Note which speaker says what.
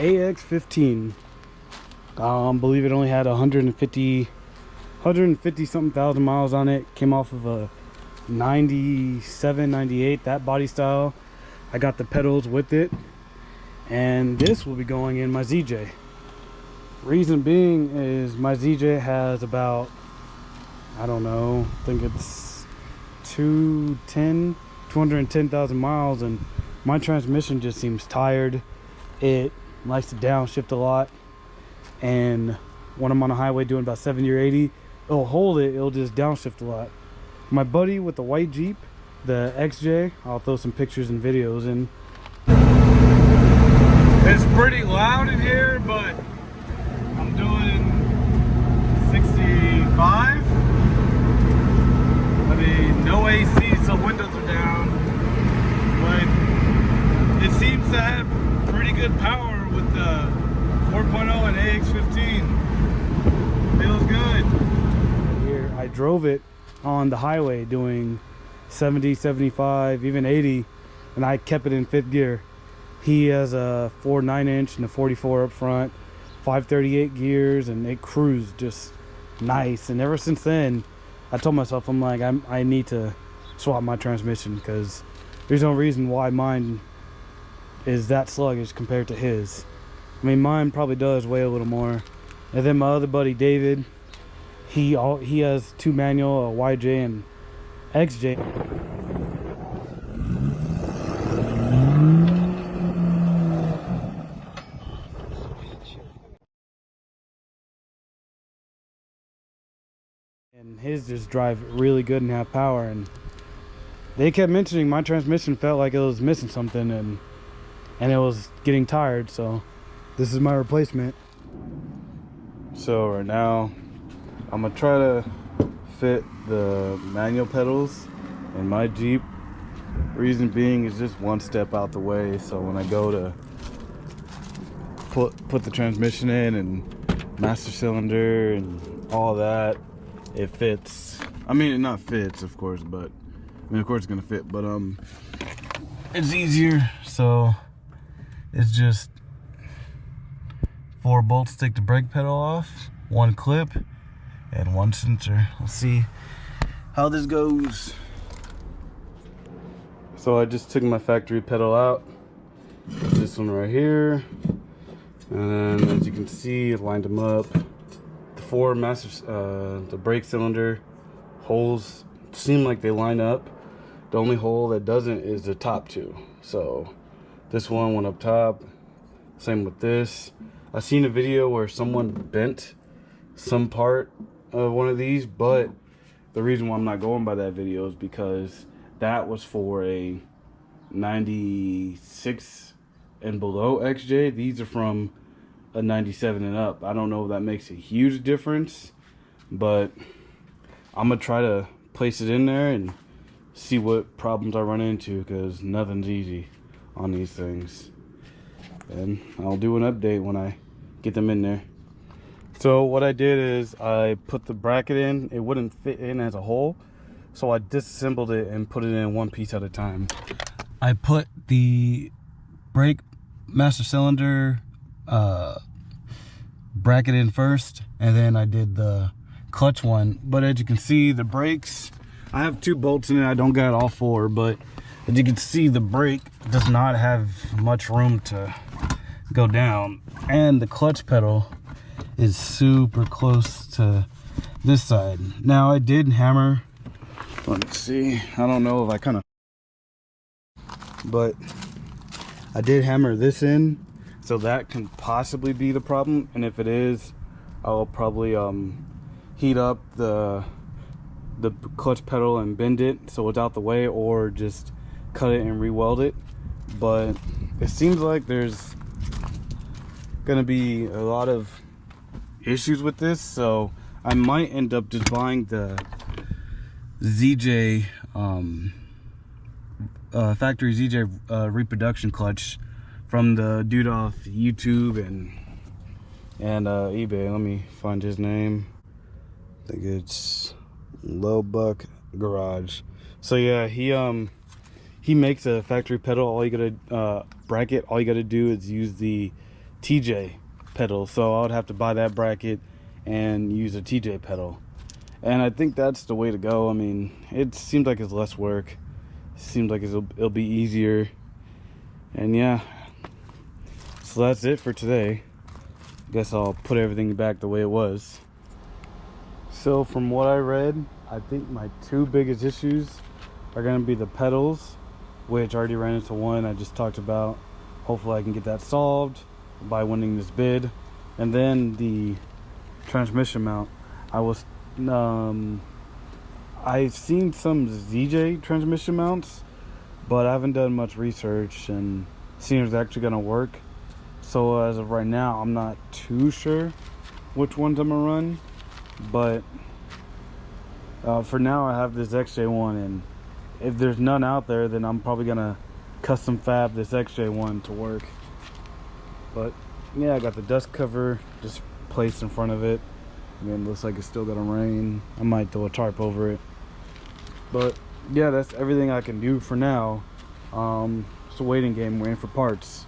Speaker 1: ax15. Believe it only had 150 something thousand miles on it. Came off of a 97, 98, that body style. I got the pedals with it, and this will be going in my ZJ. Reason being is my ZJ has about, I don't know, I think it's 210,000 miles, and my transmission just seems tired. It likes to downshift a lot, and when I'm on a highway doing about 70 or 80, it'll hold it, it'll just downshift a lot. My buddy with the white Jeep, the XJ, I'll throw some pictures and videos in. It's pretty loud in here, but I'm doing 65. I mean, no AC, so windows are down, but it seems to have pretty good power with the 4.0 and ax15. Feels good. Here, I drove it on the highway doing 70, 75, even 80, and I kept it in 5th gear. He has a 4 9-inch and a 44 up front, 538 gears, and it cruised just nice. And ever since then, I told myself, I'm like, I need to swap my transmission, because there's no reason why mine is that sluggish compared to his. I mean, mine probably does weigh a little more. And then my other buddy David, he has 2 manual, a YJ and XJ. And his just drive really good and have power, and they kept mentioning my transmission felt like it was missing something, and it was getting tired, so this is my replacement. So right now I'm gonna try to fit the manual pedals in my Jeep. Reason being is just one step out the way, so when I go to put the transmission in and master cylinder and all that, it fits. I mean, it not fits, of course, but I mean, of course it's gonna fit, but it's easier. So it's just 4 bolts take the brake pedal off, 1 clip, and 1 sensor. We'll see how this goes. So I just took my factory pedal out. This one right here, and as you can see, I lined them up. The 4 masters, the brake cylinder holes seem like they line up. The only hole that doesn't is the top 2. So this one went up top. Same with this. I seen a video where someone bent some part of one of these, but the reason why I'm not going by that video is because that was for a 96 and below XJ. These are from a 97 and up. I don't know if that makes a huge difference, but I'm gonna try to place it in there and see what problems I run into, because nothing's easy on these things. And I'll do an update when I get them in there. So what I did is I put the bracket in. It wouldn't fit in as a whole, so I disassembled it and put it in one piece at a time. I put the brake master cylinder bracket in first, and then I did the clutch one. But as you can see, the brakes, I have 2 bolts in it. I don't got all 4, but as you can see, the brake does not have much room to go down, and the clutch pedal is super close to this side. Now I did hammer, let's see, I don't know if I kind of, but I did hammer this in, so that can possibly be the problem. And if it is, I'll probably heat up the clutch pedal and bend it so it's out the way, or just cut it and re-weld it. But it seems like there's gonna be a lot of issues with this, so I might end up just buying the ZJ factory ZJ reproduction clutch from the dude off YouTube and eBay. Let me find his name. I think it's Low Buck Garage. So yeah, he makes a factory pedal. All you gotta bracket, all you gotta do is use the TJ pedal, so I would have to buy that bracket and use a TJ pedal. And I think that's the way to go. I mean, it seems like it's less work. It seems like it'll be easier. And yeah, so that's it for today. Guess I'll put everything back the way it was. So from what I read, I think my two biggest issues are going to be the pedals, which I already ran into one I just talked about. Hopefully I can get that solved by winning this bid. And then the transmission mount. I've seen some ZJ transmission mounts, but I haven't done much research and seen if it's actually going to work. So as of right now, I'm not too sure which ones I'm gonna run, but for now I have this XJ1, and if there's none out there, then I'm probably gonna custom fab this XJ1 to work. But yeah, I got the dust cover just placed in front of it. I mean, it looks like it's still gonna rain. I might throw a tarp over it. But yeah, that's everything I can do for now. It's a waiting game, waiting for parts.